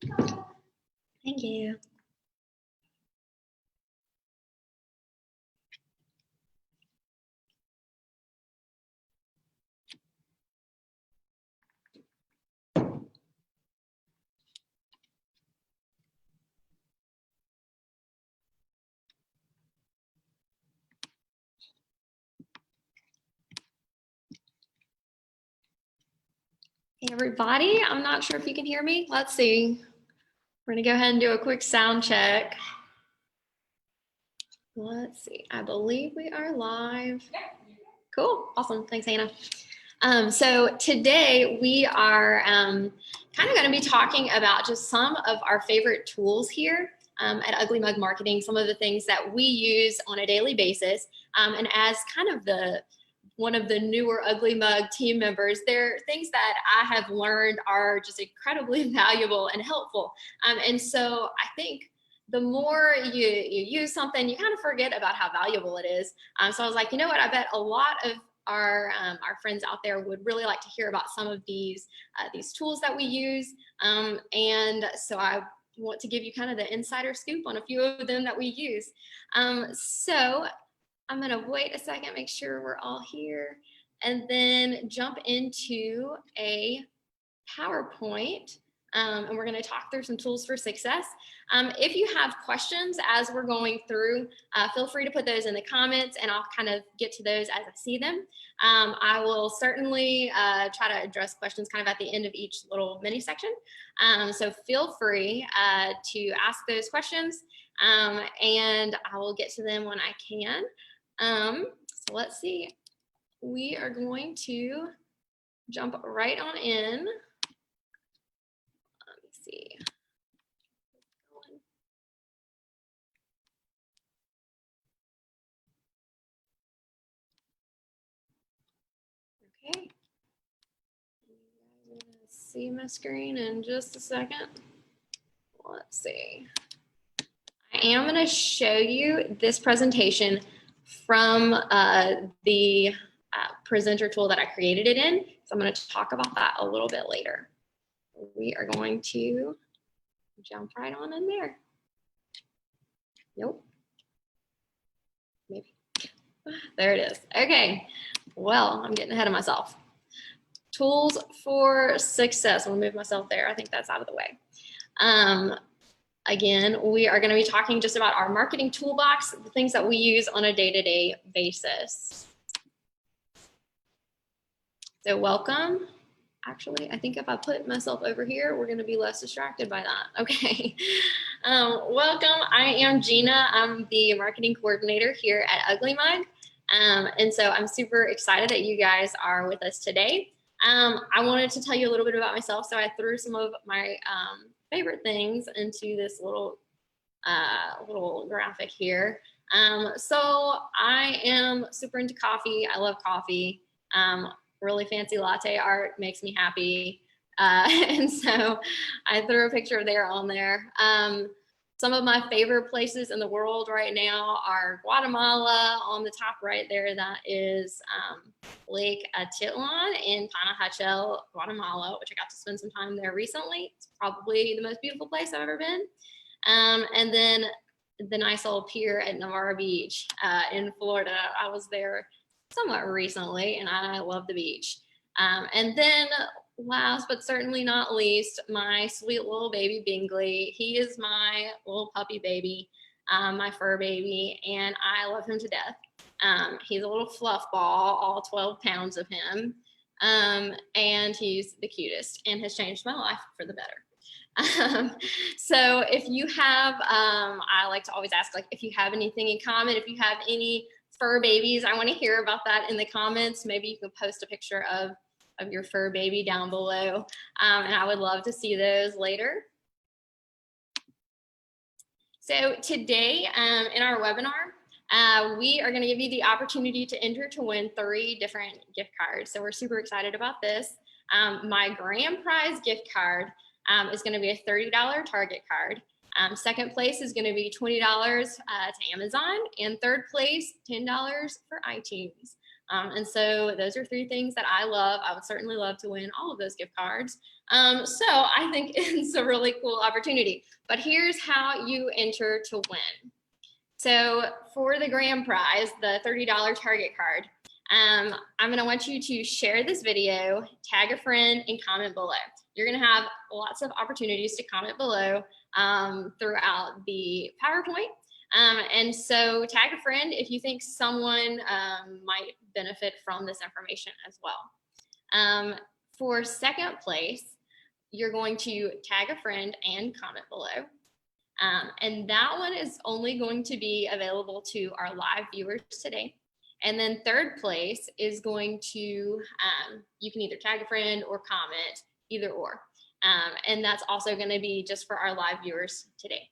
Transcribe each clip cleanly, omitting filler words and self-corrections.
Thank you. Hey everybody, I'm not sure if you can hear me. Let's see. We're gonna go ahead and do a quick sound check. Let's see, I believe we are live. Cool, awesome, thanks Hannah. So today we are kind of going to be talking about just some of our favorite tools here at Ugly Mug Marketing, some of the things that we use on a daily basis. And as kind of one of the newer Ugly Mug team members, there are things that I have learned are just incredibly valuable and helpful. And so I think the more you use something, you kind of forget about how valuable it is. So I was like, you know what, I bet a lot of our friends out there would really like to hear about some of these tools that we use. And so I want to give you kind of the insider scoop on a few of them that we use. So I'm gonna wait a second, make sure we're all here, and then jump into a PowerPoint. And we're going to talk through some tools for success. If you have questions as we're going through, feel free to put those in the comments and I'll kind of get to those as I see them. I will certainly try to address questions kind of at the end of each little mini section. So feel free to ask those questions and I will get to them when I can. So let's see. We are going to jump right on in. See. Okay. I'm gonna see my screen in just a second. Let's see. I am going to show you this presentation from the presenter tool that I created it in. So I'm going to talk about that a little bit later. We are going to jump right on in there. Nope. Maybe. There it is. Okay. Well, I'm getting ahead of myself. Tools for success. I'll move myself there. I think that's out of the way. Again, we are going to be talking just about our marketing toolbox, the things that we use on a day-to-day basis. So welcome. Actually, I think if I put myself over here, we're going to be less distracted by that. Okay. Welcome. I am Gina. I'm the marketing coordinator here at Ugly Mug. And so I'm super excited that you guys are with us today. I wanted to tell you a little bit about myself. So I threw some of my favorite things into this little graphic here. So I am super into coffee. I love coffee. Really fancy latte art makes me happy. And so I threw a picture there on there. Some of my favorite places in the world right now are Guatemala on the top right there. That is Lake Atitlan in Panajachel, Guatemala, which I got to spend some time there recently. It's probably the most beautiful place I've ever been. And then the nice old pier at Navarre Beach in Florida. I was there somewhat recently and I love the beach. And then last but certainly not least, my sweet little baby Bingley. He is my little puppy baby, my fur baby, and I love him to death. He's a little fluff ball, all 12 pounds of him, and he's the cutest and has changed my life for the better. So if you have, I like to always ask, like, if you have anything in common, if you have any fur babies, I want to hear about that in the comments. Maybe you can post a picture of your fur baby down below. And I would love to see those later. So today in our webinar, we are going to give you the opportunity to enter to win 3 different gift cards. So we're super excited about this. My grand prize gift card is going to be a $30 Target card. Second place is going to be $20 to Amazon, and third place, $10 for iTunes. And so those are 3 things that I love. I would certainly love to win all of those gift cards. So I think it's a really cool opportunity. But here's how you enter to win. So for the grand prize, the $30 Target card, I'm gonna want you to share this video, tag a friend, and comment below. You're gonna have lots of opportunities to comment below throughout the PowerPoint. And so tag a friend if you think someone might benefit from this information as well. For second place, you're going to tag a friend and comment below. And that one is only going to be available to our live viewers today. And then third place is going to, you can either tag a friend or comment, either or. And that's also going to be just for our live viewers today.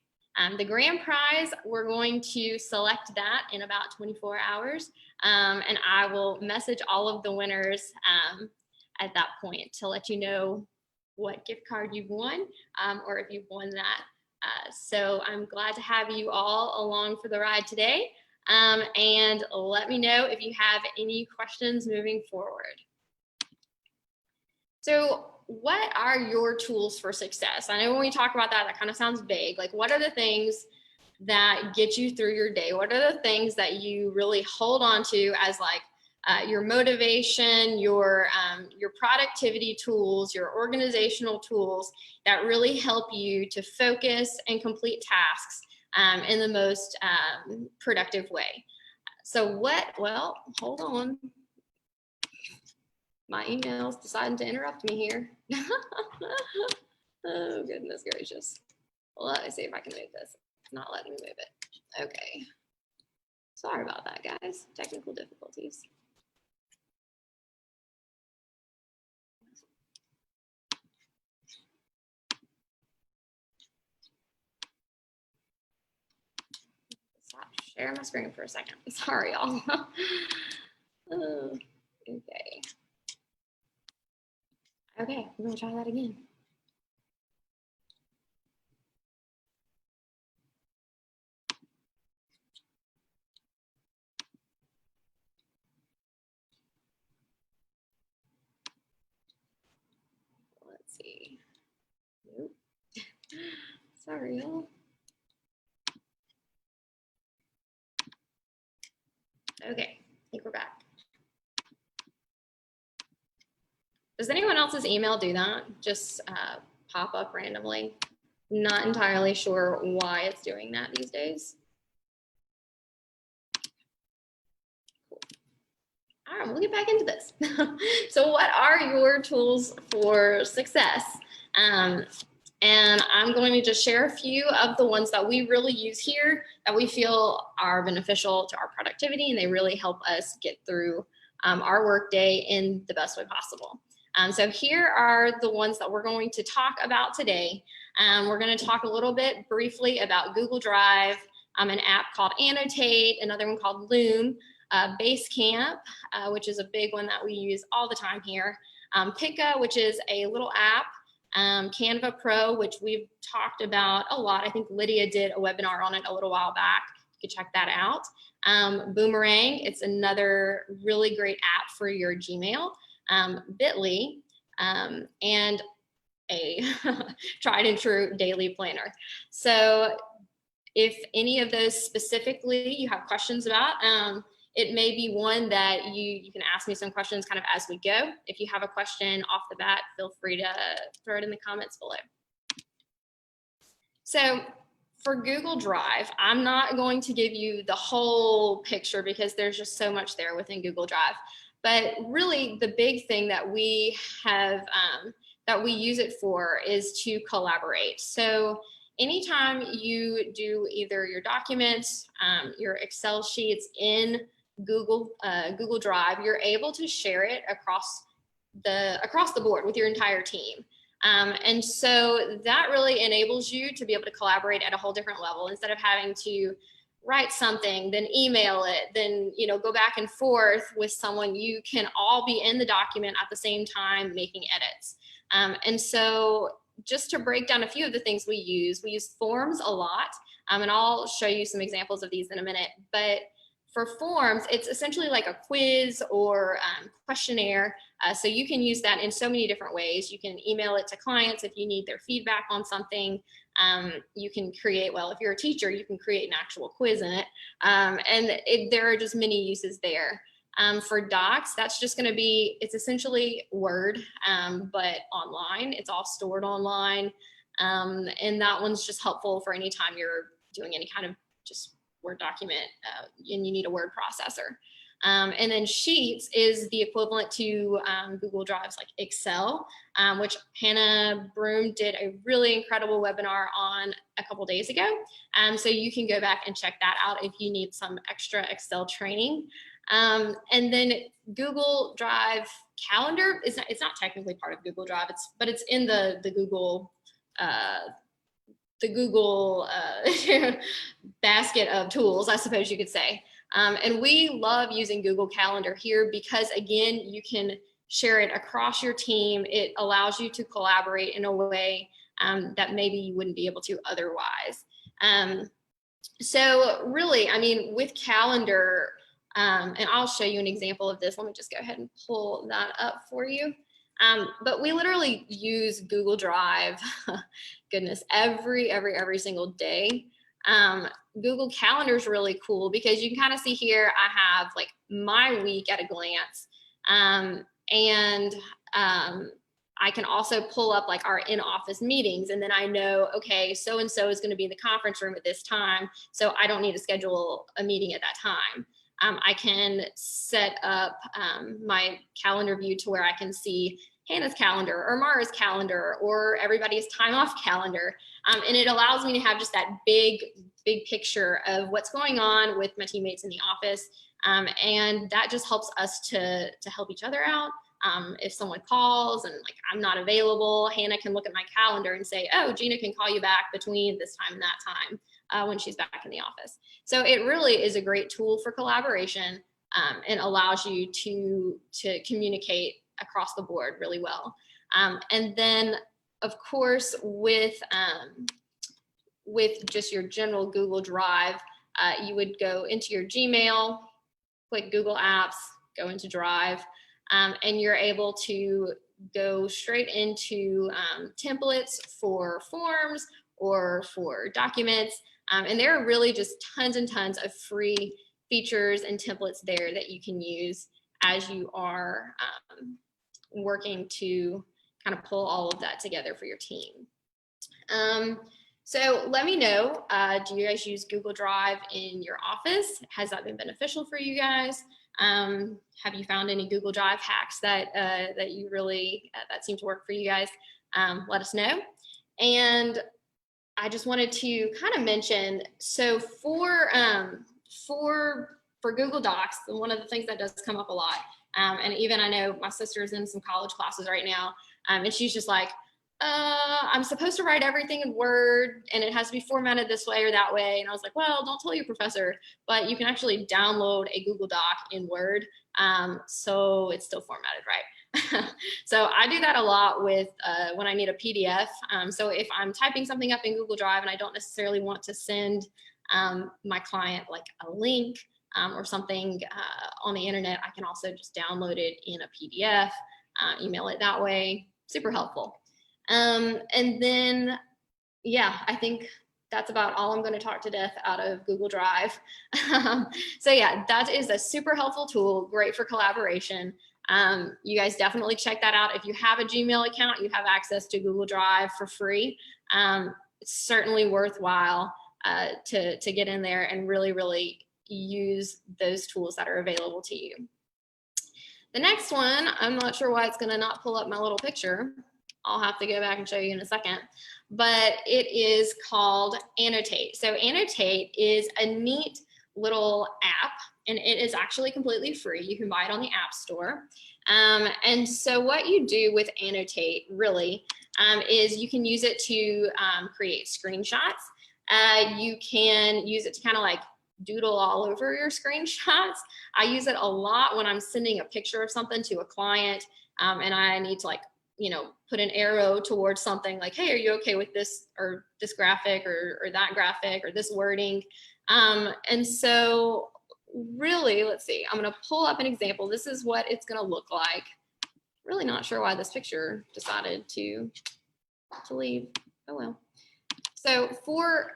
The grand prize, we're going to select that in about 24 hours. And I will message all of the winners at that point to let you know what gift card you've won or if you've won that. So I'm glad to have you all along for the ride today. And let me know if you have any questions moving forward. So what are your tools for success? I know when we talk about that, that kind of sounds vague. Like, what are the things that get you through your day? What are the things that you really hold on to as like your motivation, your productivity tools, your organizational tools that really help you to focus and complete tasks in the most productive way? So well, hold on. My email's deciding to interrupt me here. Oh, goodness gracious. Well, let me see if I can move this. It's not letting me move it. Okay. Sorry about that, guys. Technical difficulties. Stop sharing my screen for a second. Sorry, y'all. Okay. Okay, we're gonna try that again. Let's see. Nope. Sorry, y'all. Okay, I think we're back. Does anyone else's email do that? Just pop up randomly? Not entirely sure why it's doing that these days. Cool. All right, we'll get back into this. So what are your tools for success? And I'm going to just share a few of the ones that we really use here that we feel are beneficial to our productivity, and they really help us get through our workday in the best way possible. So here are the ones that we're going to talk about today. We're going to talk a little bit briefly about Google Drive, an app called Annotate, another one called Loom, Basecamp, which is a big one that we use all the time here, Pika, which is a little app, Canva Pro, which we've talked about a lot. I think Lydia did a webinar on it a little while back. You can check that out. Boomerang, it's another really great app for your Gmail. Bitly, and a tried and true daily planner. So if any of those specifically you have questions about, it may be one that you can ask me some questions kind of as we go. If you have a question off the bat, feel free to throw it in the comments below. So for Google Drive, I'm not going to give you the whole picture because there's just so much there within Google Drive. But really the big thing that we have, that we use it for is to collaborate. So anytime you do either your documents, your Excel sheets in Google Drive, you're able to share it across the board with your entire team. And so that really enables you to be able to collaborate at a whole different level instead of having to write something, then email it, then go back and forth with someone. You can all be in the document at the same time making edits. And so just to break down a few of the things we use forms a lot, and I'll show you some examples of these in a minute. But for forms, it's essentially like a quiz or questionnaire. So you can use that in so many different ways. You can email it to clients if you need their feedback on something. You can create, well, if you're a teacher, you can create an actual quiz in it. There are just many uses there. For docs, that's just going to be, it's essentially Word, but online. It's all stored online. And that one's just helpful for any time you're doing any kind of just Word document and you need a word processor. And then Sheets is the equivalent to Google Drive's like Excel, which Hannah Broom did a really incredible webinar on a couple days ago. So you can go back and check that out if you need some extra Excel training. And then Google Drive Calendar is not, it's not technically part of Google Drive, but it's in the Google basket of tools, I suppose you could say. And we love using Google Calendar here because, again, you can share it across your team. It allows you to collaborate in a way that maybe you wouldn't be able to otherwise. So really, I mean, with Calendar, and I'll show you an example of this. Let me just go ahead and pull that up for you. But we literally use Google Drive, goodness, every single day. Google Calendar is really cool because you can kind of see here, I have like my week at a glance. I can also pull up like our in-office meetings, and then I know, okay, so-and-so is going to be in the conference room at this time, so I don't need to schedule a meeting at that time. I can set up my calendar view to where I can see Hannah's calendar or Mara's calendar or everybody's time off calendar. And it allows me to have just that big picture of what's going on with my teammates in the office. And that just helps us to help each other out. If someone calls and like I'm not available, Hannah can look at my calendar and say, oh, Gina can call you back between this time and that time when she's back in the office. So it really is a great tool for collaboration and allows you to communicate across the board really well. And then, of course, with just your general Google Drive, you would go into your Gmail, click Google Apps, go into Drive, and you're able to go straight into templates for forms or for documents. And there are really just tons and tons of free features and templates there that you can use as you are working to kind of pull all of that together for your team. So let me know, do you guys use Google Drive in your office? Has that been beneficial for you guys? Have you found any Google Drive hacks that you really, that seem to work for you guys? Let us know. And I just wanted to kind of mention, so for Google Docs, one of the things that does come up a lot, and even I know my sister's in some college classes right now, and she's just like, I'm supposed to write everything in Word and it has to be formatted this way or that way. And I was like, well, don't tell your professor, but you can actually download a Google Doc in Word. So it's still formatted right. So I do that a lot with when I need a PDF. So if I'm typing something up in Google Drive and I don't necessarily want to send my client like a link or something on the internet, I can also just download it in a PDF, email it that way. Super helpful. And then, yeah, I think that's about all I'm going to talk to death out of Google Drive. So yeah, that is a super helpful tool, great for collaboration. You guys definitely check that out. If you have a Gmail account, you have access to Google Drive for free. It's certainly worthwhile to get in there and really use those tools that are available to you. The next one, I'm not sure why it's going to not pull up my little picture. I'll have to go back and show you in a second, but it is called Annotate. So Annotate is a neat little app, and it is actually completely free. You can buy it on the App Store. And so what you do with Annotate really is you can use it to create screenshots. You can use it to kind of like doodle all over your screenshots. I use it a lot when I'm sending a picture of something to a client and I need to like, put an arrow towards something like, hey, are you okay with this or this graphic or that graphic or this wording? And so really, let's see, I'm gonna pull up an example. This is what it's gonna look like. Really not sure why this picture decided to leave. Oh well. So for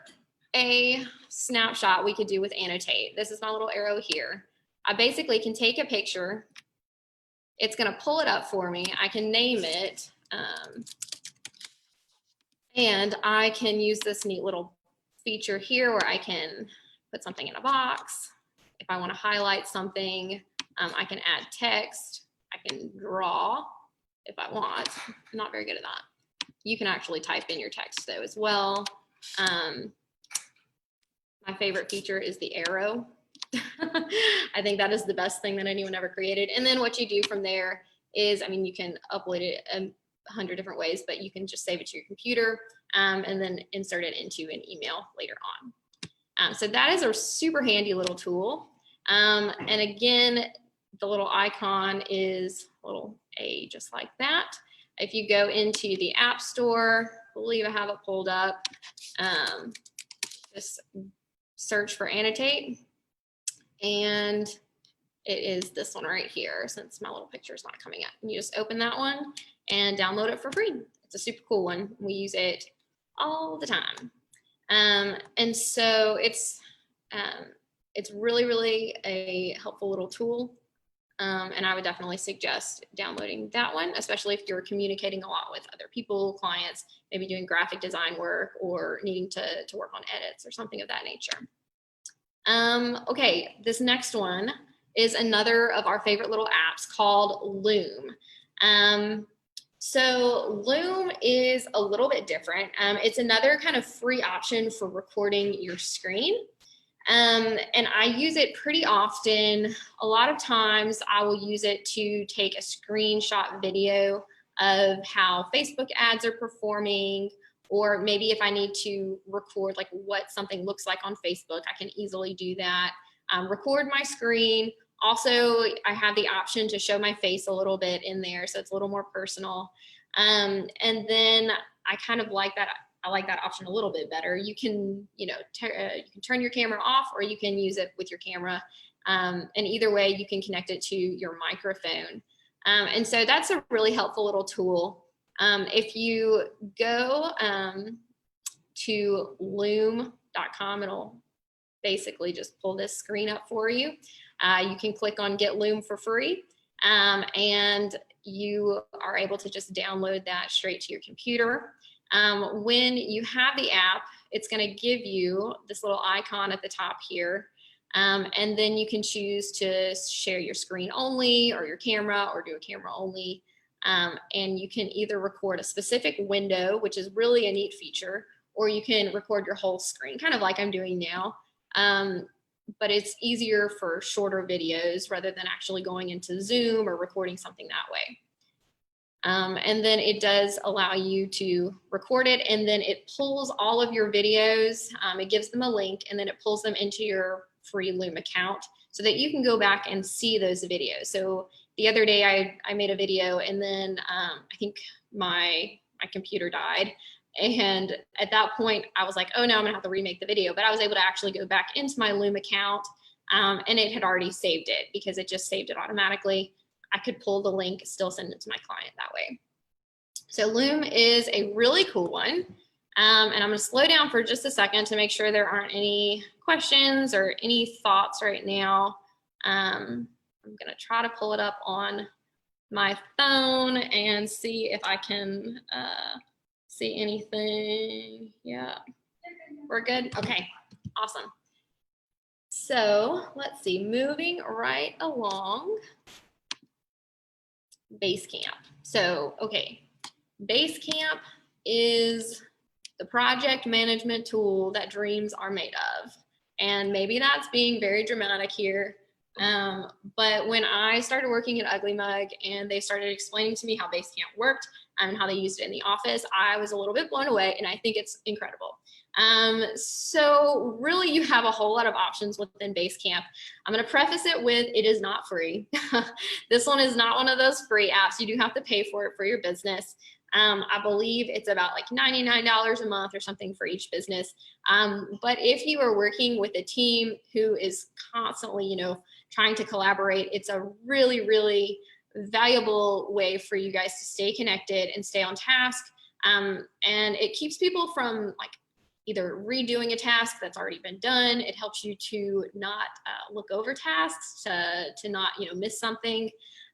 a snapshot we could do with Annotate, this is my little arrow here. I basically can take a picture. It's gonna pull it up for me. I can name it. And I can use this neat little feature here where I can put something in a box. If I want to highlight something, I can add text. I can draw if I want. I'm not very good at that. You can actually type in your text though as well. My favorite feature is the arrow. I think that is the best thing that anyone ever created. And then what you do from there is, I mean, you can upload it 100 different ways, but you can just save it to your computer and then insert it into an email later on. So that is a super handy little tool. And again, the little icon is a little A just like that. If you go into the App Store, I believe I have it pulled up, just search for Annotate, and it is this one right here, since my little picture is not coming up. And you just open that one and download it for free. It's a super cool one. We use it all the time. And so it's really, really a helpful little tool. And I would definitely suggest downloading that one, especially if you're communicating a lot with other people, clients, maybe doing graphic design work or needing to work on edits or something of that nature. Okay, this next one is another of our favorite little apps called Loom. So Loom is a little bit different. It's another kind of free option for recording your screen. And I use it pretty often. A lot of times I will use it to take a screenshot video of how Facebook ads are performing, or maybe if I need to record like what something looks like on Facebook, I can easily do that. Record my screen. Also, I have the option to show my face a little bit in there, so it's a little more personal. And then I kind of like that. I like that option a little bit better. You can, you can turn your camera off, or you can use it with your camera. And either way, you can connect it to your microphone. And so that's a really helpful little tool. If you go to loom.com, it'll basically just pull this screen up for you. You can click on Get Loom for free, and you are able to just download that straight to your computer. When you have the app, it's going to give you this little icon at the top here, and then you can choose to share your screen only or your camera, or do a camera only. And you can either record a specific window, which is really a neat feature, or you can record your whole screen, kind of like I'm doing now. But it's easier for shorter videos rather than actually going into Zoom or recording something that way. And then it does allow you to record it, and then it pulls all of your videos. It gives them a link, and then it pulls them into your free Loom account so that you can go back and see those videos. So the other day I made a video, and then I think my computer died. And at that point I was like, oh no, I'm gonna have to remake the video. But I was able to actually go back into my Loom account, and it had already saved it because it just saved it automatically. I could pull the link, still send it to my client that way. So Loom is a really cool one. And I'm gonna slow down for just a second to make sure there aren't any questions or any thoughts right now. I'm gonna try to pull it up on my phone and see if I can see anything. Yeah, we're good. Okay, awesome. So let's see, moving right along. Basecamp. So, okay, Basecamp is the project management tool that dreams are made of. And maybe that's being very dramatic here. But when I started working at Ugly Mug and they started explaining to me how Basecamp worked and how they used it in the office, I was a little bit blown away, and I think it's incredible. So really you have a whole lot of options within Basecamp. I'm going to preface it with, it is not free. This one is not one of those free apps. You do have to pay for it for your business. I believe it's about like $99 a month or something for each business. But if you are working with a team who is constantly, you know, trying to collaborate, it's a really, really valuable way for you guys to stay connected and stay on task. And it keeps people from like either redoing a task that's already been done. It helps you to not look over tasks, to not, you know, miss something.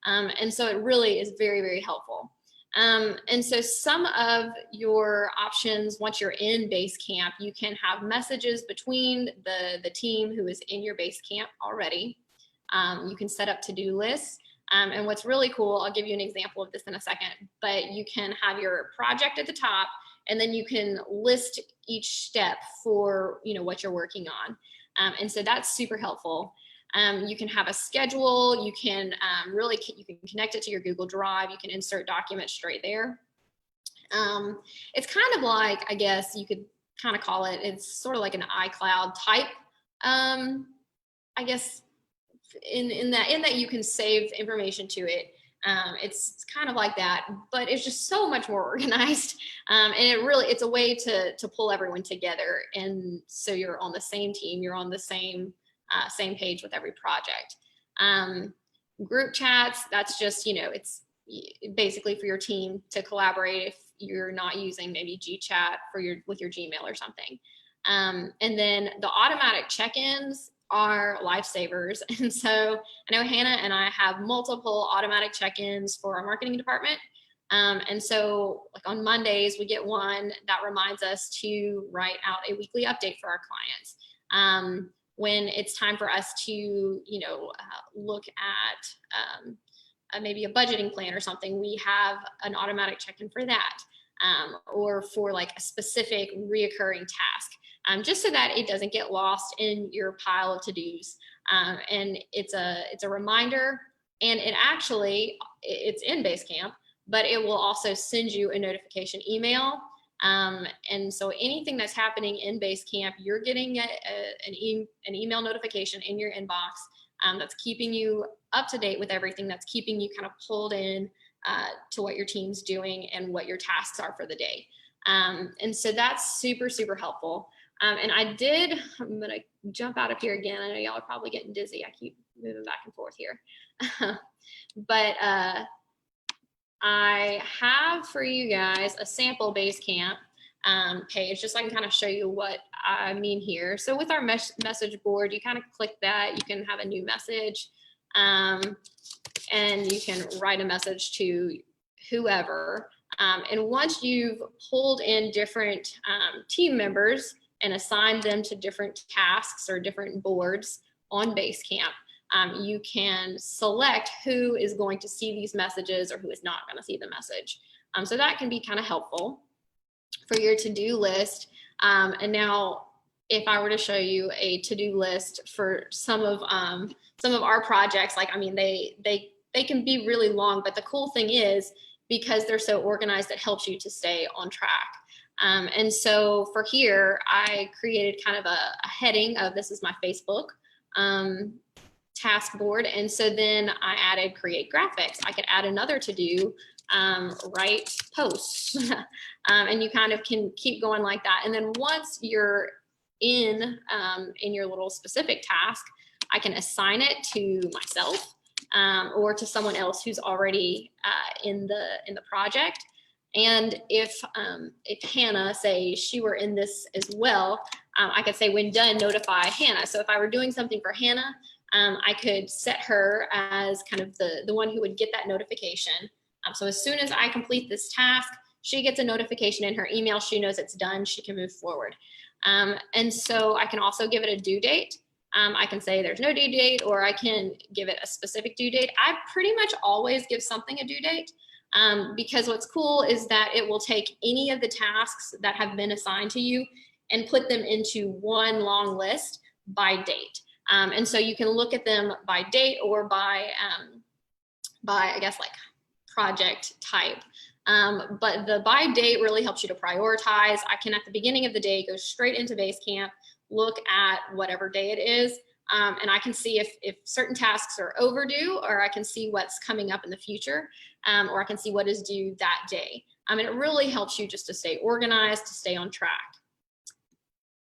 And so it really is very, very helpful. And so some of your options, once you're in Basecamp, you can have messages between the team who is in your Basecamp already. You can set up to-do lists. And what's really cool, I'll give you an example of this in a second, but you can have your project at the top, and then you can list each step for, you know, what you're working on. And so that's super helpful. You can have a schedule. You can you can connect it to your Google Drive. You can insert documents straight there. It's kind of like, I guess you could kind of call it, it's sort of like an iCloud type, I guess, in that you can save information to it. It's kind of like that, but it's just so much more organized. And it's a way to pull everyone together. And so you're on the same team, you're on the same page with every project. Group chats, that's just, you know, it's basically for your team to collaborate if you're not using maybe GChat with your Gmail or something. And then the automatic check-ins are lifesavers. And so I know Hannah and I have multiple automatic check-ins for our marketing department. And so like on Mondays, we get one that reminds us to write out a weekly update for our clients. When it's time for us to, you know, look at maybe a budgeting plan or something, we have an automatic check-in for that, or for like a specific reoccurring task, just so that it doesn't get lost in your pile of to-dos. And it's a reminder, and it's in Basecamp, but it will also send you a notification email. And so anything that's happening in Basecamp, you're getting an email notification in your inbox that's keeping you up to date with everything, that's keeping you kind of pulled in to what your team's doing and what your tasks are for the day. And so that's super, super helpful. And I'm going to jump out of here again. I know y'all are probably getting dizzy. I keep moving back and forth here. But I have for you guys a sample Basecamp page, just so I can kind of show you what I mean here. So with our message board, you kind of click that, you can have a new message, and you can write a message to whoever. And once you've pulled in different team members and assigned them to different tasks or different boards on Basecamp, you can select who is going to see these messages or who is not going to see the message. So that can be kind of helpful for your to-do list. And now, if I were to show you a to-do list for some of our projects, like, I mean, they can be really long, but the cool thing is, because they're so organized, it helps you to stay on track. And so for here, I created kind of a heading of, this is my Facebook task board. And so then I added create graphics. I could add another to do, write posts. And you kind of can keep going like that. And then once you're in your little specific task, I can assign it to myself or to someone else who's already in the project. And if Hannah, say she were in this as well, I could say, when done, notify Hannah. So if I were doing something for Hannah, I could set her as kind of the one who would get that notification. So as soon as I complete this task, she gets a notification in her email. She knows it's done. She can move forward. And so I can also give it a due date. I can say there's no due date, or I can give it a specific due date. I pretty much always give something a due date, because what's cool is that it will take any of the tasks that have been assigned to you and put them into one long list by date. And so you can look at them by date or by I guess, like project type. But the by date really helps you to prioritize. I can, at the beginning of the day, go straight into Basecamp, look at whatever day it is, and I can see if certain tasks are overdue, or I can see what's coming up in the future, or I can see what is due that day. And it really helps you just to stay organized, to stay on track.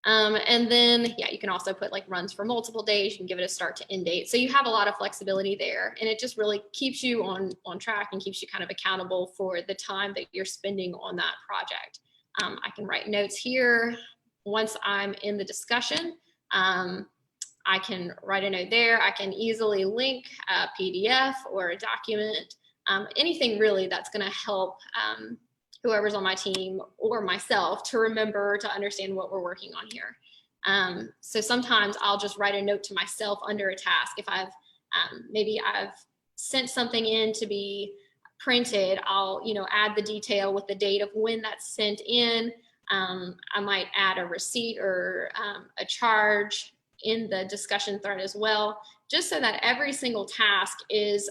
And then, yeah, you can also put like runs for multiple days. You can give it a start to end date. So you have a lot of flexibility there, and it just really keeps you on track and keeps you kind of accountable for the time that you're spending on that project. I can write notes here. Once I'm in the discussion, I can write a note there. I can easily link a PDF or a document, anything really that's going to help whoever's on my team or myself to remember to understand what we're working on here. So sometimes I'll just write a note to myself under a task. If maybe I've sent something in to be printed, I'll add the detail with the date of when that's sent in. I might add a receipt or a charge in the discussion thread as well, just so that every single task is,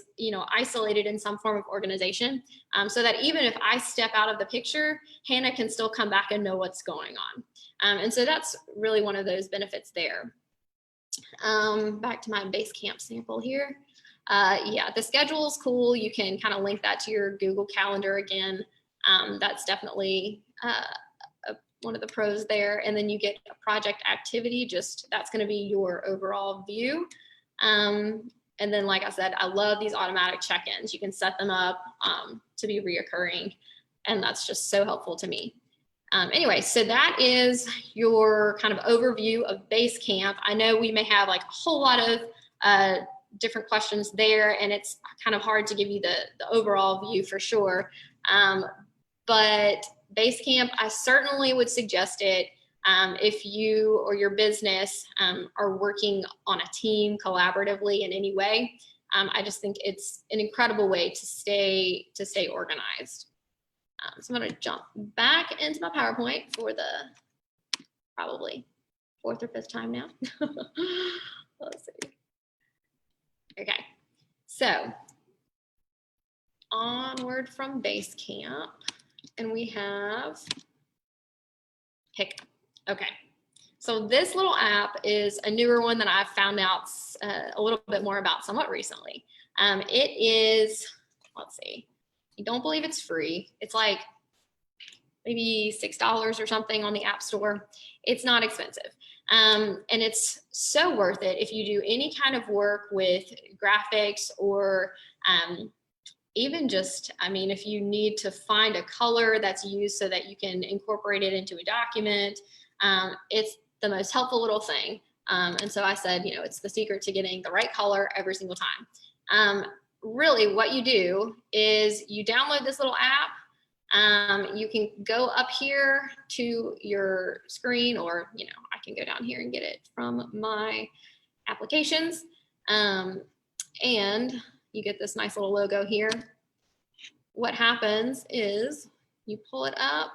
isolated in some form of organization, so that even if I step out of the picture, Hannah can still come back and know what's going on. And so that's really one of those benefits there. Back to my Basecamp sample here. Yeah, the schedule is cool. You can kind of link that to your Google Calendar again. That's definitely one of the pros there. And then you get a project activity, that's going to be your overall view. And then, like I said, I love these automatic check-ins. You can set them up to be reoccurring, and that's just so helpful to me. Anyway, so that is your kind of overview of Basecamp. I know we may have like a whole lot of different questions there, and it's kind of hard to give you the overall view for sure. But Basecamp, I certainly would suggest it if you or your business are working on a team collaboratively in any way. I just think it's an incredible way to stay organized. So I'm going to jump back into my PowerPoint for the probably 4th or 5th time now. Let's see. Okay, so onward from Basecamp, and we have Pickup. Okay, so this little app is a newer one that I've found out a little bit more about somewhat recently. It is, let's see, I don't believe it's free. It's like maybe $6 or something on the App Store. It's not expensive. And it's so worth it if you do any kind of work with graphics or even just, if you need to find a color that's used so that you can incorporate it into a document, it's the most helpful little thing. And so I said, it's the secret to getting the right color every single time. Really what you do is you download this little app. You can go up here to your screen, or, I can go down here and get it from my applications. And you get this nice little logo here. What happens is you pull it up.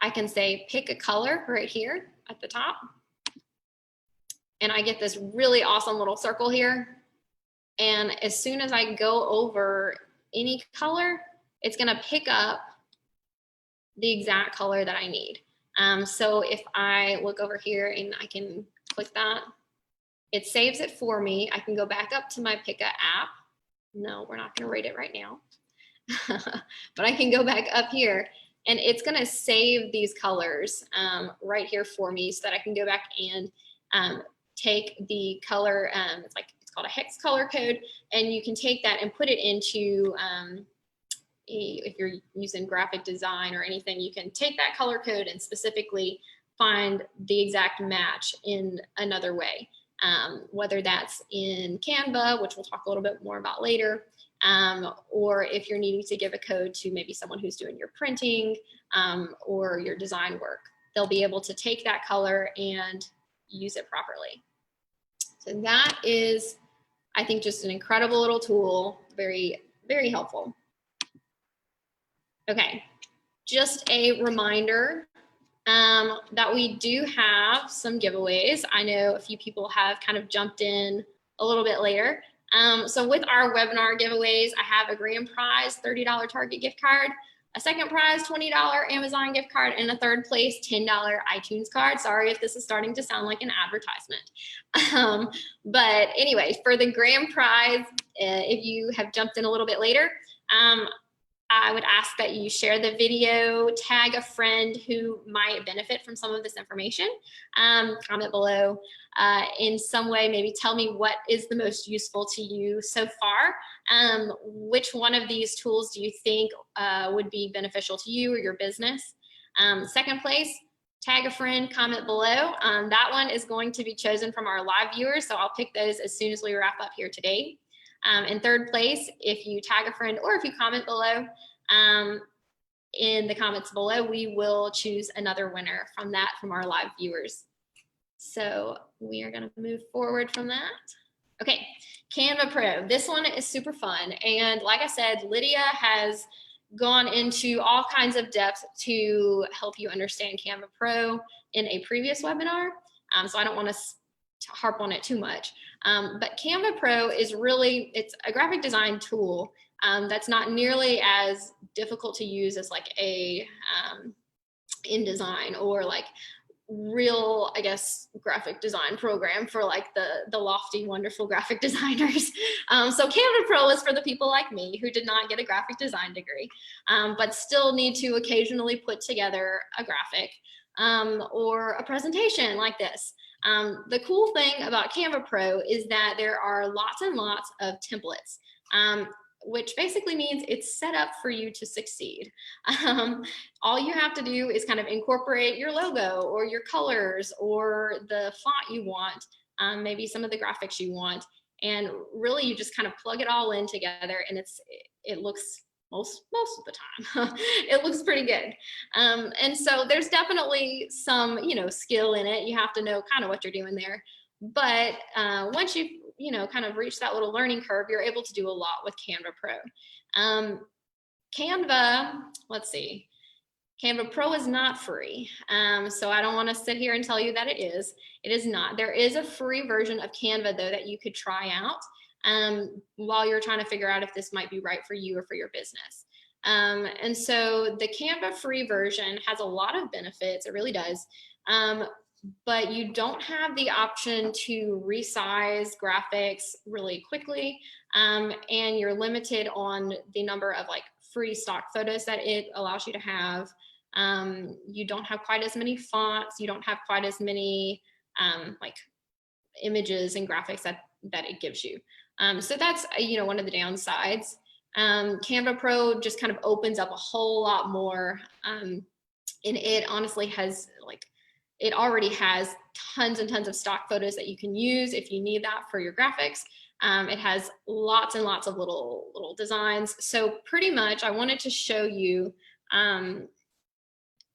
I can say pick a color right here at the top. And I get this really awesome little circle here. And as soon as I go over any color, it's going to pick up the exact color that I need. So if I look over here and I can click that, it saves it for me. I can go back up to my Pickup app. No, we're not going to rate it right now. But I can go back up here, and it's going to save these colors right here for me, so that I can go back and take the color. It's called a hex color code, and you can take that and put it into if you're using graphic design or anything, you can take that color code and specifically find the exact match in another way. Whether that's in Canva, which we'll talk a little bit more about later, or if you're needing to give a code to maybe someone who's doing your printing or your design work, they'll be able to take that color and use it properly. So that is, I think, just an incredible little tool, very, very helpful. Okay, just a reminder that we do have some giveaways. I know a few people have kind of jumped in a little bit later. So with our webinar giveaways, I have a grand prize, $30 Target gift card, a second prize, $20 Amazon gift card, and a third place, $10 iTunes card. Sorry if this is starting to sound like an advertisement. But anyway, for the grand prize, if you have jumped in a little bit later, I would ask that you share the video, tag a friend who might benefit from some of this information, comment below in some way, maybe tell me what is the most useful to you so far. Which one of these tools do you think would be beneficial to you or your business? Second place, tag a friend, comment below. That one is going to be chosen from our live viewers, so I'll pick those as soon as we wrap up here today. In third place, if you tag a friend or if you comment below, in the comments below, we will choose another winner from our live viewers. So we are going to move forward from that. Okay, Canva Pro. This one is super fun. And like I said, Lydia has gone into all kinds of depth to help you understand Canva Pro in a previous webinar. So I don't want to harp on it too much. But Canva Pro is really, it's a graphic design tool that's not nearly as difficult to use as like a InDesign or like real, I guess, graphic design program for like the lofty, wonderful graphic designers. So Canva Pro is for the people like me who did not get a graphic design degree, but still need to occasionally put together a graphic or a presentation like this. The cool thing about Canva Pro is that there are lots and lots of templates, which basically means it's set up for you to succeed. All you have to do is kind of incorporate your logo or your colors or the font you want, maybe some of the graphics you want, and really you just kind of plug it all in together, and it looks most of the time it looks pretty good. And so there's definitely some skill in it. You have to know kind of what you're doing there, but once you kind of reach that little learning curve, you're able to do a lot with Canva Pro. Canva, let's see, Canva Pro is not free. So I don't want to sit here and tell you that it is. It is not. There is a free version of Canva though that you could try out while you're trying to figure out if this might be right for you or for your business. And so the Canva free version has a lot of benefits. It really does. But you don't have the option to resize graphics really quickly. And you're limited on the number of like free stock photos that it allows you to have. You don't have quite as many fonts. You don't have quite as many like images and graphics that it gives you. So that's, one of the downsides. Canva Pro just kind of opens up a whole lot more. And it honestly has it already has tons and tons of stock photos that you can use if you need that for your graphics. It has lots and lots of little designs. So pretty much I wanted to show you,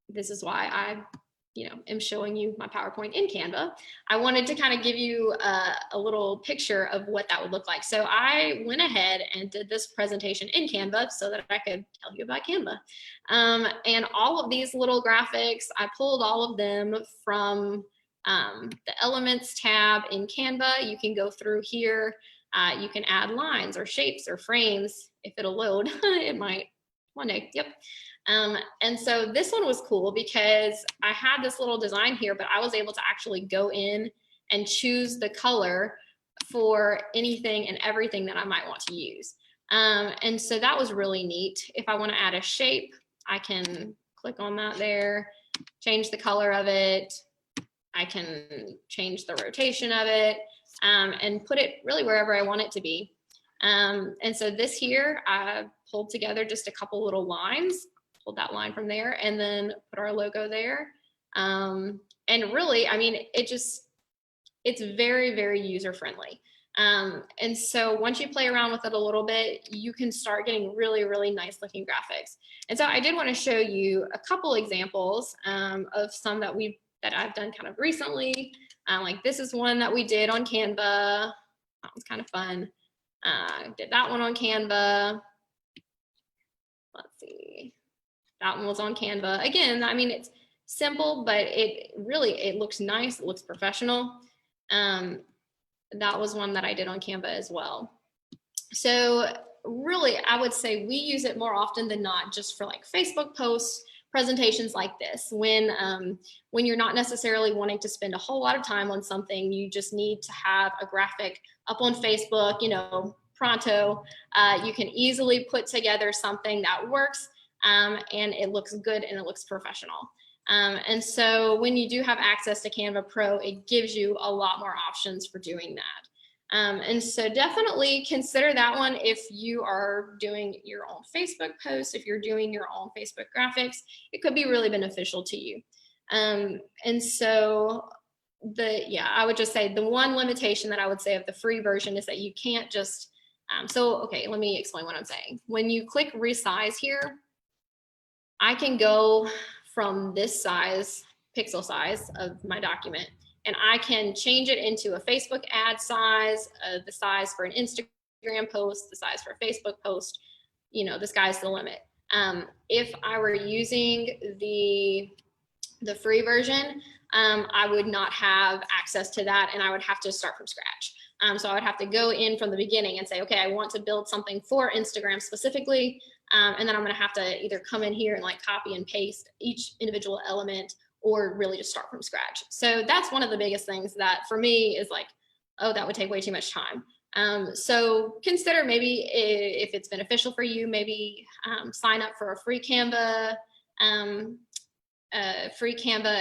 this is why I am showing you my PowerPoint in Canva. I wanted to kind of give you a little picture of what that would look like. So I went ahead and did this presentation in Canva so that I could tell you about Canva. And all of these little graphics, I pulled all of them from the Elements tab in Canva. You can go through here. You can add lines or shapes or frames. If it'll load, it might one day, yep. And so this one was cool because I had this little design here, but I was able to actually go in and choose the color for anything and everything that I might want to use. And so that was really neat. If I want to add a shape, I can click on that there, change the color of it. I can change the rotation of it and put it really wherever I want it to be. And so this here, I pulled together just a couple little lines, pulled that line from there, and then put our logo there. And really, I mean, it's very, very user-friendly. And so once you play around with it a little bit, you can start getting really, really nice looking graphics. And so I did want to show you a couple examples of some that I've done kind of recently. Like this is one that we did on Canva. That was kind of fun. Did that one on Canva. Let's see. That one was on Canva. Again, I mean, it's simple, but it looks nice. It looks professional. That was one that I did on Canva as well. So really, I would say we use it more often than not just for like Facebook posts, presentations like this. When you're not necessarily wanting to spend a whole lot of time on something, you just need to have a graphic up on Facebook, pronto, you can easily put together something that works and it looks good and it looks professional. And so when you do have access to Canva Pro, it gives you a lot more options for doing that. And so definitely consider that one if you are doing your own Facebook posts, if you're doing your own Facebook graphics, it could be really beneficial to you. And so I would just say the one limitation that I would say of the free version is that you can't just, okay, let me explain what I'm saying. When you click resize here, I can go from this size, pixel size of my document, and I can change it into a Facebook ad size, the size for an Instagram post, the size for a Facebook post, the sky's the limit. If I were using the free version, I would not have access to that and I would have to start from scratch. So I would have to go in from the beginning and say, okay, I want to build something for Instagram specifically. And then I'm gonna have to either come in here and like copy and paste each individual element or really just start from scratch. So that's one of the biggest things that for me is like, oh, that would take way too much time. So consider maybe if it's beneficial for you, maybe sign up for a free Canva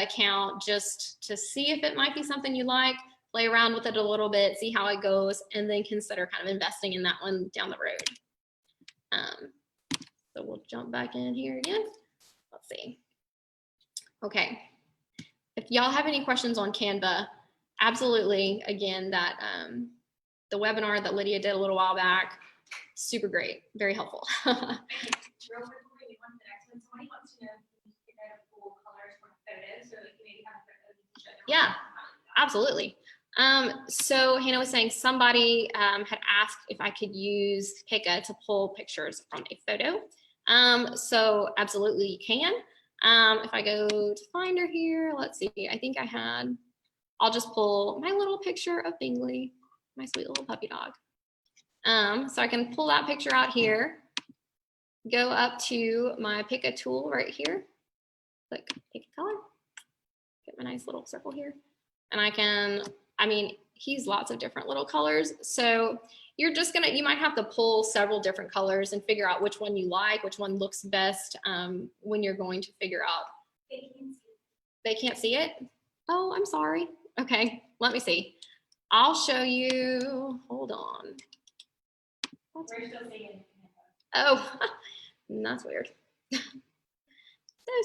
account just to see if it might be something you like, play around with it a little bit, see how it goes, and then consider kind of investing in that one down the road. So we'll jump back in here again. Let's see. Okay. If y'all have any questions on Canva, absolutely, again, that the webinar that Lydia did a little while back, super great, very helpful. Real quick, before we move on to the next one, somebody wants to know if you can get rid of full colors from a photo, so you maybe have a photo to show them. Yeah, absolutely. So Hannah was saying somebody had asked if I could use Pika to pull pictures from a photo. So absolutely you can. If I go to Finder here, let's see, I think I'll just pull my little picture of Bingley, my sweet little puppy dog. So I can pull that picture out here, go up to my pick a tool right here, click pick a color, get my nice little circle here. And he's lots of different little colors. So you might have to pull several different colors and figure out which one you like, which one looks best when you're going to figure out. They can't see it? Oh, I'm sorry. Okay, let me see. I'll show you, hold on. We're still seeing. Oh, that's weird. So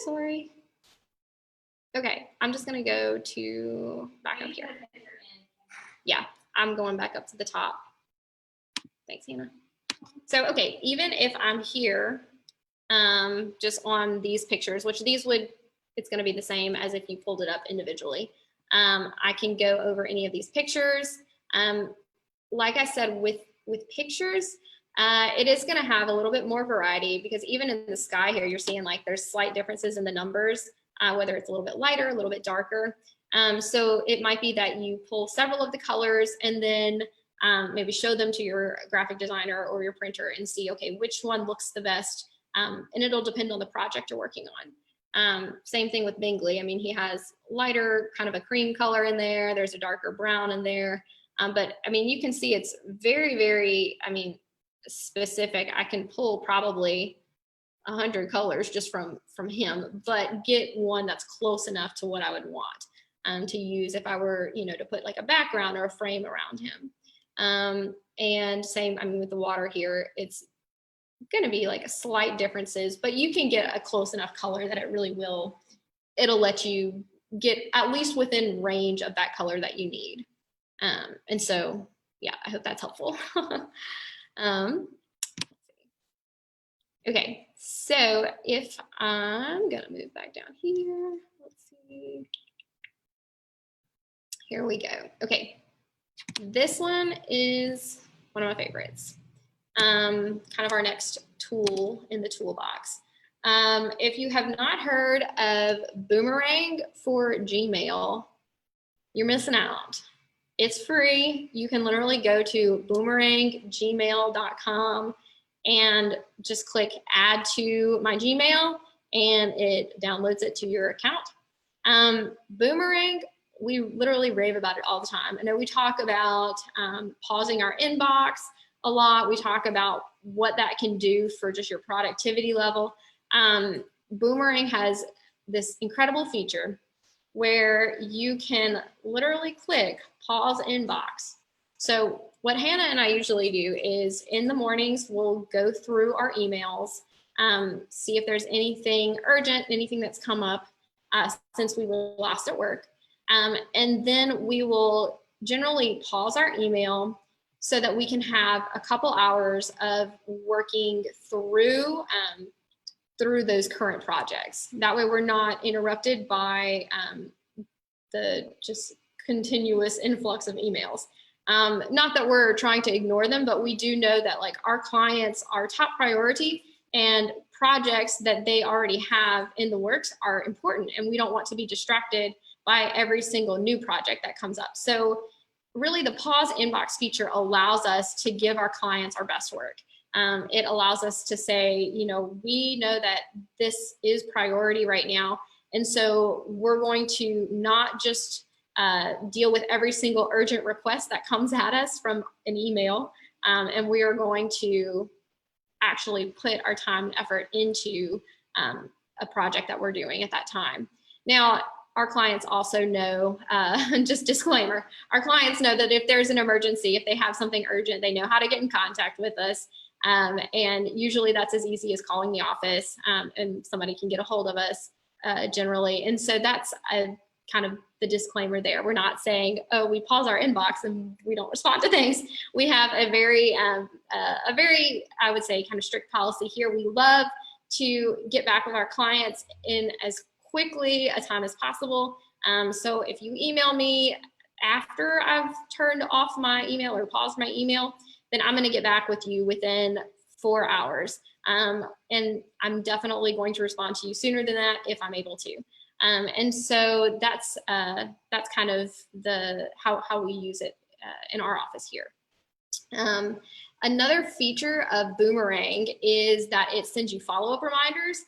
sorry. Okay, I'm just gonna go to back up here. Yeah, I'm going back up to the top. Thanks, Hannah. So, okay, even if I'm here, just on these pictures, which it's gonna be the same as if you pulled it up individually. I can go over any of these pictures. Like I said, with pictures, it is gonna have a little bit more variety because even in the sky here, you're seeing like there's slight differences in the numbers, whether it's a little bit lighter, a little bit darker. So it might be that you pull several of the colors and then maybe show them to your graphic designer or your printer and see, okay, which one looks the best. And it'll depend on the project you're working on. Same thing with Bingley. I mean, he has lighter kind of a cream color in there. There's a darker brown in there. But I mean, you can see it's very, very, specific. I can pull probably 100 colors just from him, but get one that's close enough to what I would want to use if I were, to put like a background or a frame around him. And same, with the water here, it's going to be like a slight differences, but you can get a close enough color that it'll let you get at least within range of that color that you need. And so, yeah, I hope that's helpful. Okay, so if I'm gonna move back down here, let's see. Here we go. Okay, this one is one of my favorites. Kind of our next tool in the toolbox. If you have not heard of Boomerang for Gmail, you're missing out. It's free. You can literally go to boomeranggmail.com and just click add to my Gmail and it downloads it to your account. Boomerang, we literally rave about it all the time. I know we talk about pausing our inbox. a lot. We talk about what that can do for just your productivity level. Boomerang has this incredible feature where you can literally click pause inbox. So what Hannah and I usually do is in the mornings, we'll go through our emails, see if there's anything urgent, anything that's come up since we were last at work. And then we will generally pause our email so that we can have a couple hours of working through those current projects. That way we're not interrupted by the just continuous influx of emails. Not that we're trying to ignore them, but we do know that like our clients are top priority, and projects that they already have in the works are important, and we don't want to be distracted by every single new project that comes up. So really the pause inbox feature allows us to give our clients our best work. It allows us to say, you know, we know that this is priority right now. And so we're going to not just deal with every single urgent request that comes at us from an email. And we are going to actually put our time and effort into a project that we're doing at that time. Now, our clients also know, just disclaimer, our clients know that if there's an emergency, if they have something urgent, they know how to get in contact with us. And usually that's as easy as calling the office, and somebody can get a hold of us generally. And so that's kind of the disclaimer there. We're not saying, oh, we pause our inbox and we don't respond to things. We have a very, I would say, kind of strict policy here. We love to get back with our clients in as quickly a time as possible. So if you email me after I've turned off my email or paused my email, then I'm going to get back with you within 4 hours. And I'm definitely going to respond to you sooner than that if I'm able to. And so that's kind of how we use it in our office here. Another feature of Boomerang is that it sends you follow-up reminders,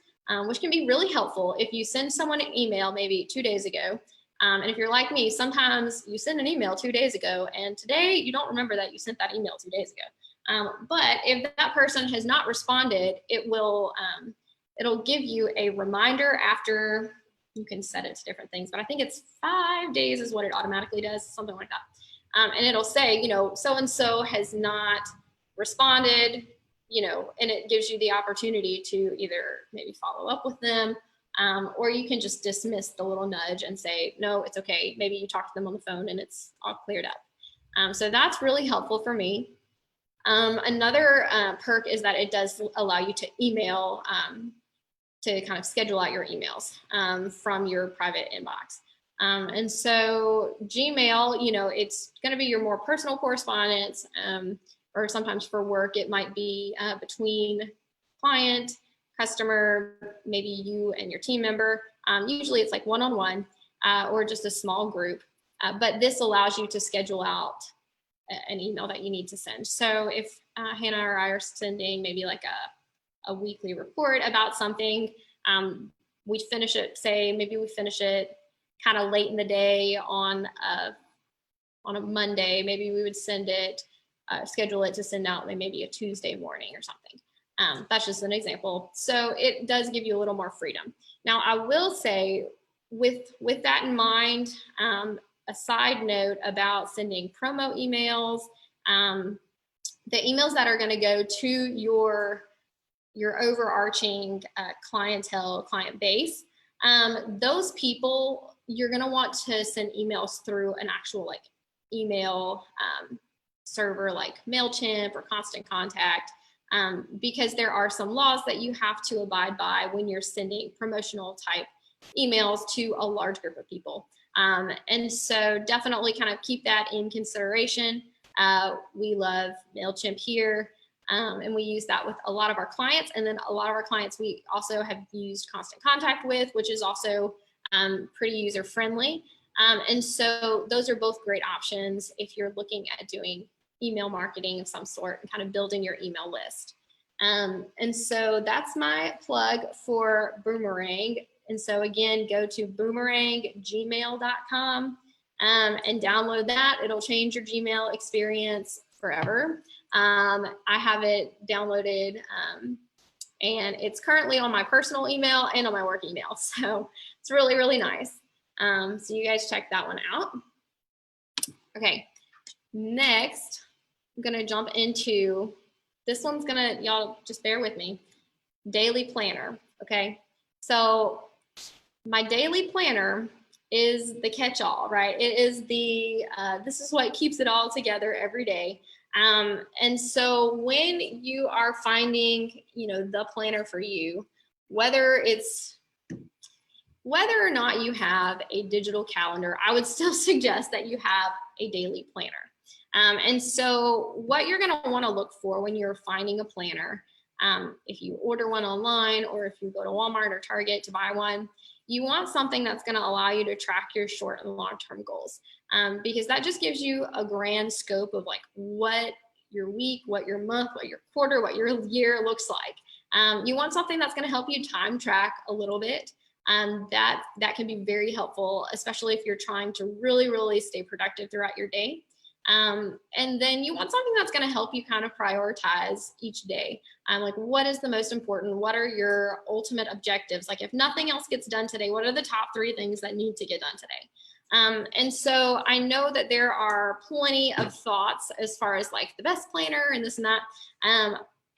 which can be really helpful if you send someone an email maybe 2 days ago. And if you're like me, sometimes you send an email 2 days ago and today you don't remember that you sent that email 2 days ago. But if that person has not responded, it will, it'll give you a reminder after. You can set it to different things, but I think it's 5 days is what it automatically does, something like that. And it'll say, you know, so-and-so has not responded, you know, and it gives you the opportunity to either maybe follow up with them, or you can just dismiss the little nudge and say, no, it's okay. Maybe you talk to them on the phone and it's all cleared up. So that's really helpful for me. Another perk is that it does allow you to email, to kind of schedule out your emails from your private inbox. And so Gmail, you know, it's going to be your more personal correspondence, or sometimes for work, it might be between client, customer, maybe you and your team member. Usually it's like one-on-one or just a small group, but this allows you to schedule out an email that you need to send. So if Hannah or I are sending maybe like a weekly report about something, we finish it, say maybe we finish it kind of late in the day on a Monday, maybe we would send it, schedule it to send out maybe a Tuesday morning or something. That's just an example. So it does give you a little more freedom. Now I will say with that in mind, a side note about sending promo emails, the emails that are going to go to your overarching client base, those people, you're going to want to send emails through an actual like email server like MailChimp or Constant Contact, because there are some laws that you have to abide by when you're sending promotional type emails to a large group of people. And so definitely kind of keep that in consideration. We love MailChimp here. And we use that with a lot of our clients. And then a lot of our clients we also have used Constant Contact with, which is also pretty user friendly. And so those are both great options if you're looking at doing email marketing of some sort and kind of building your email list. And so that's my plug for Boomerang. And so again, go to boomeranggmail.com and download that. It'll change your Gmail experience forever. I have it downloaded, and it's currently on my personal email and on my work email. So it's really, really nice. So you guys check that one out. Okay, next, I'm gonna jump into, this one's gonna, y'all just bear with me, daily planner, okay? So my daily planner is the catch-all, right? It is the, this is what keeps it all together every day. And so when you are finding, the planner for you, whether or not you have a digital calendar, I would still suggest that you have a daily planner. And so what you're gonna wanna look for when you're finding a planner, if you order one online or if you go to Walmart or Target to buy one, you want something that's going to allow you to track your short and long-term goals, because that just gives you a grand scope of like what your week, what your month, what your quarter, what your year looks like. You want something that's going to help you time track a little bit. That can be very helpful, especially if you're trying to really, really stay productive throughout your day. And then you want something that's going to help you kind of prioritize each day. Like, what is the most important? What are your ultimate objectives? Like, if nothing else gets done today, what are the top 3 things that need to get done today? And so I know that there are plenty of thoughts as far as like the best planner and this and that.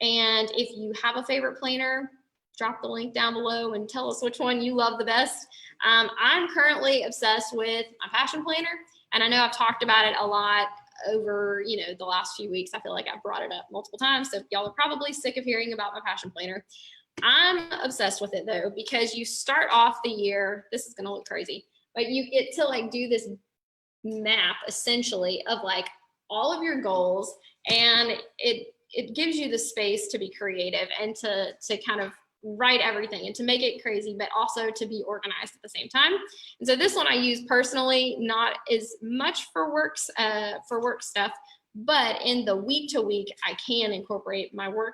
And if you have a favorite planner, drop the link down below and tell us which one you love the best. I'm currently obsessed with my Passion Planner. And I know I've talked about it a lot over, the last few weeks. I feel like I've brought it up multiple times. So y'all are probably sick of hearing about my Passion Planner. I'm obsessed with it though, because you start off the year, this is gonna look crazy, but you get to like do this map essentially of like all of your goals, and it gives you the space to be creative and to kind of write everything and to make it crazy, but also to be organized at the same time. And so this one I use personally, not as much for work stuff, but in the week to week, I can incorporate my work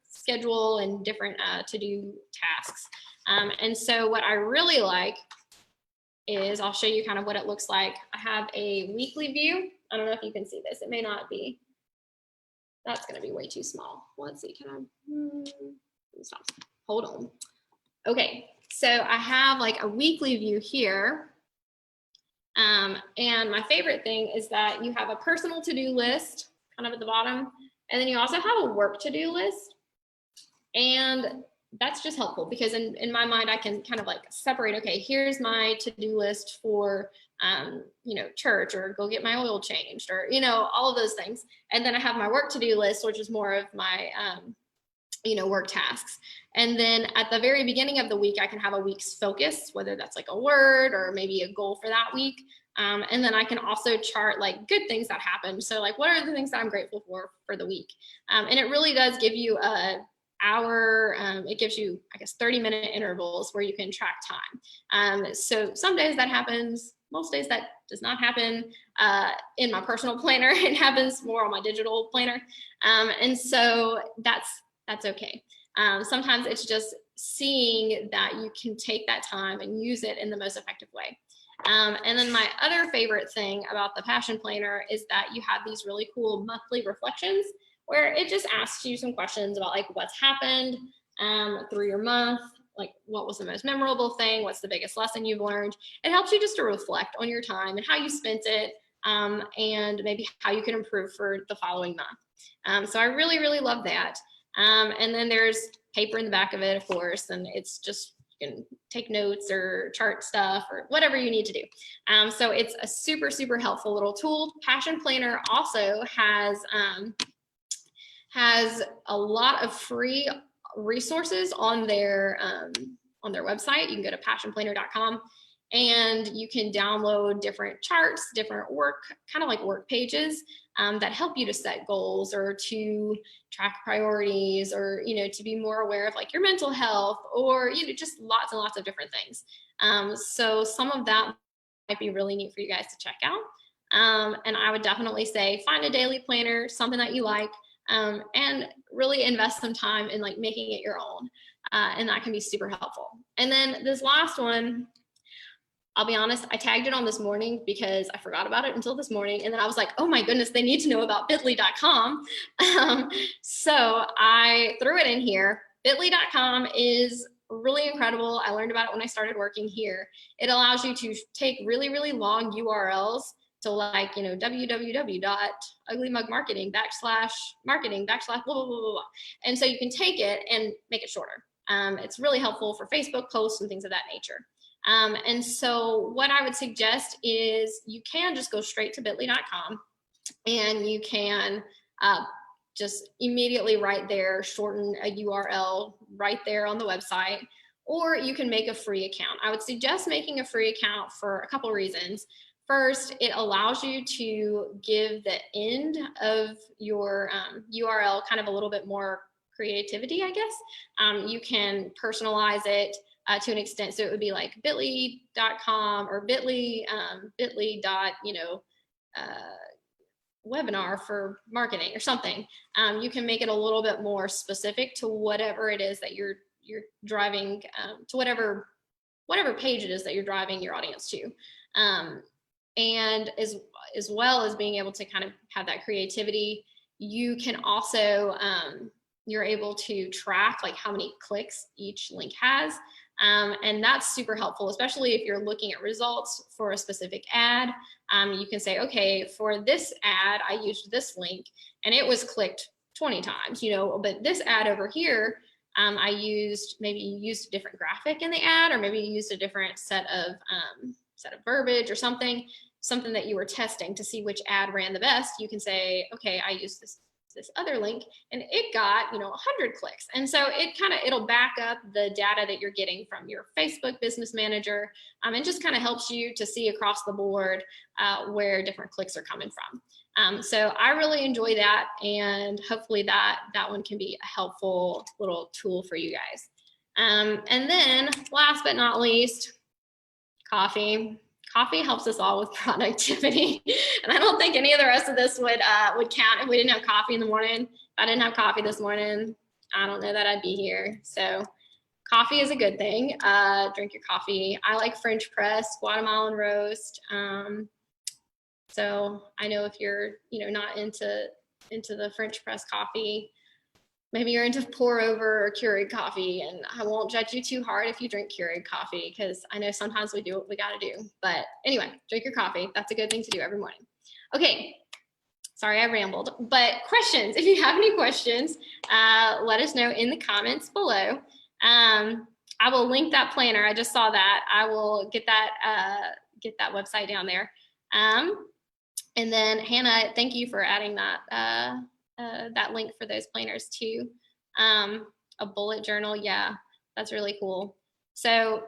schedule and different to-do tasks. And so what I really like is, I'll show you kind of what it looks like. I have a weekly view. I don't know if you can see this. It may not be. That's going to be way too small. Let's see. Can I? Stop. Hold on. Okay, so I have like a weekly view here. And my favorite thing is that you have a personal to-do list kind of at the bottom, and then you also have a work to-do list. And that's just helpful because in my mind, I can kind of like separate, okay, here's my to-do list for, church, or go get my oil changed, or, all of those things. And then I have my work to-do list, which is more of my, work tasks. And then at the very beginning of the week, I can have a week's focus, whether that's like a word or maybe a goal for that week. And then I can also chart like good things that happened. So like, what are the things that I'm grateful for the week? And it really does give you it gives you, I guess, 30-minute intervals where you can track time. So some days that happens, most days that does not happen in my personal planner. It happens more on my digital planner. And so that's okay. Sometimes it's just seeing that you can take that time and use it in the most effective way. And then my other favorite thing about the Passion Planner is that you have these really cool monthly reflections where it just asks you some questions about like what's happened through your month, like what was the most memorable thing, what's the biggest lesson you've learned. It helps you just to reflect on your time and how you spent it, and maybe how you can improve for the following month. So I really, really love that. And then there's paper in the back of it, of course, and it's just, you can take notes or chart stuff or whatever you need to do. So it's a super, super helpful little tool. Passion Planner also has a lot of free resources on their website. You can go to passionplanner.com and you can download different charts, different work, kind of like work pages that help you to set goals or to track priorities, or, to be more aware of like your mental health, or, just lots and lots of different things. So some of that might be really neat for you guys to check out. And I would definitely say find a daily planner, something that you like, and really invest some time in like making it your own. And that can be super helpful. And then this last one, I'll be honest, I tagged it on this morning because I forgot about it until this morning. And then I was like, oh my goodness, they need to know about bit.ly.com. So I threw it in here. Bit.ly.com is really incredible. I learned about it when I started working here. It allows you to take really, really long URLs to like, you know, www.uglymugmarketing /marketing / blah, blah, blah, blah, blah. And so you can take it and make it shorter. It's really helpful for Facebook posts and things of that nature. And so what I would suggest is you can just go straight to bit.ly.com and you can just immediately right there shorten a URL right there on the website, or you can make a free account. I would suggest making a free account for a couple reasons. First, it allows you to give the end of your URL kind of a little bit more creativity, I guess. You can personalize it to an extent. So it would be like bit.ly.com or bit.ly, bit.ly. Webinar for marketing or something. You can make it a little bit more specific to whatever it is that you're driving, to whatever page it is that you're driving your audience to. And as well as being able to kind of have that creativity, you can also, you're able to track like how many clicks each link has. And that's super helpful, especially if you're looking at results for a specific ad. You can say, okay, for this ad, I used this link and it was clicked 20 times, you know, but this ad over here, maybe you used a different graphic in the ad, or maybe you used a different set of verbiage or something that you were testing to see which ad ran the best. You can say, okay, I used this other link and it got, 100 clicks. And so it'll back up the data that you're getting from your Facebook business manager, and just kind of helps you to see across the board where different clicks are coming from. So I really enjoy that, and hopefully that one can be a helpful little tool for you guys. And then last but not least, coffee. Coffee helps us all with productivity. And I don't think any of the rest of this would count if we didn't have coffee in the morning. If I didn't have coffee this morning, I don't know that I'd be here. So coffee is a good thing. Drink your coffee. I like French press, Guatemalan roast. So I know if you're, not into the French press coffee, maybe you're into pour over or Keurig coffee, and I won't judge you too hard if you drink Keurig coffee, because I know sometimes we do what we got to do. But anyway, drink your coffee. That's a good thing to do every morning. Okay, sorry I rambled, but questions. If you have any questions, let us know in the comments below. I will link that planner. I just saw that. I will get that website down there. And then Hannah, thank you for adding that link for those planners too. A bullet journal, yeah, that's really cool. So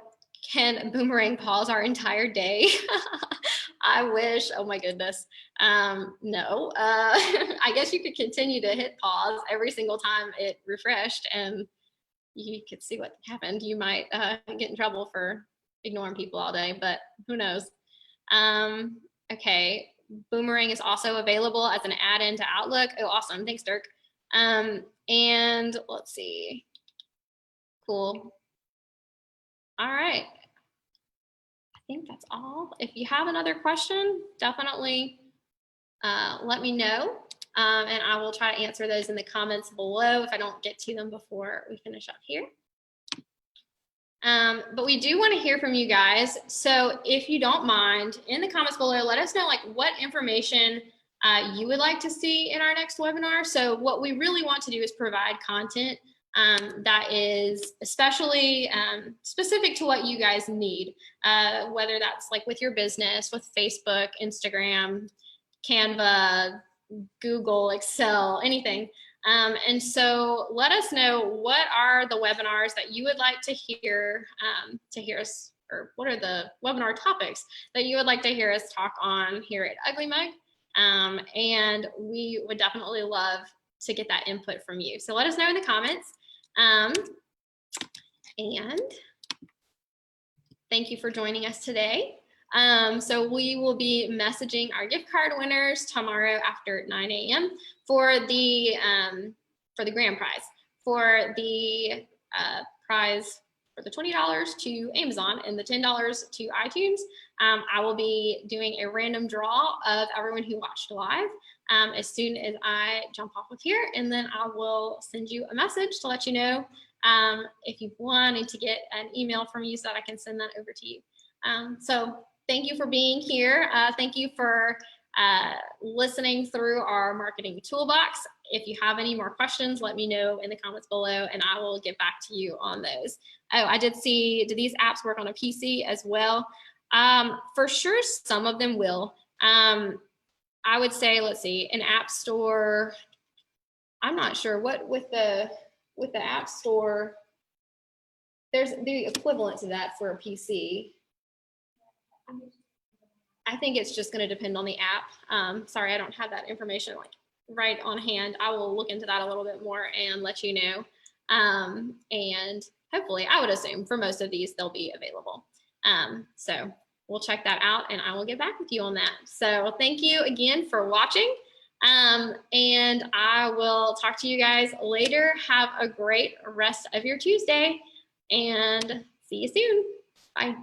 can Boomerang pause our entire day? I wish, oh my goodness. No, I guess you could continue to hit pause every single time it refreshed and you could see what happened. You might get in trouble for ignoring people all day, but who knows? Okay. Boomerang is also available as an add-in to Outlook. Oh, awesome. Thanks, Dirk. And let's see. Cool. All right. I think that's all. If you have another question, definitely let me know. And I will try to answer those in the comments below if I don't get to them before we finish up here. But we do want to hear from you guys. So if you don't mind, in the comments below, let us know like what information you would like to see in our next webinar. So what we really want to do is provide content that is especially specific to what you guys need, whether that's like with your business, with Facebook, Instagram, Canva, Google, Excel, anything. And so let us know, what are the webinars that you would like to hear us, or what are the webinar topics that you would like to hear us talk on here at Ugly Mug? And we would definitely love to get that input from you. So let us know in the comments. And thank you for joining us today. So we will be messaging our gift card winners tomorrow after 9 a.m. for the grand prize. For the prize for the $20 to Amazon and the $10 to iTunes, I will be doing a random draw of everyone who watched live as soon as I jump off of here. And then I will send you a message to let you know if you wanted to get an email from you so that I can send that over to you. So thank you for being here. Thank you for listening through our marketing toolbox. If you have any more questions, let me know in the comments below and I will get back to you on those. Oh, I did see, do these apps work on a PC as well? For sure, some of them will. I would say, let's see, an app store, I'm not sure what with the app store, there's the equivalent to that for a PC. I think it's just going to depend on the app. Sorry, I don't have that information like right on hand. I will look into that a little bit more and let you know. And hopefully, I would assume for most of these, they'll be available. So we'll check that out and I will get back with you on that. So thank you again for watching. And I will talk to you guys later. Have a great rest of your Tuesday and see you soon. Bye.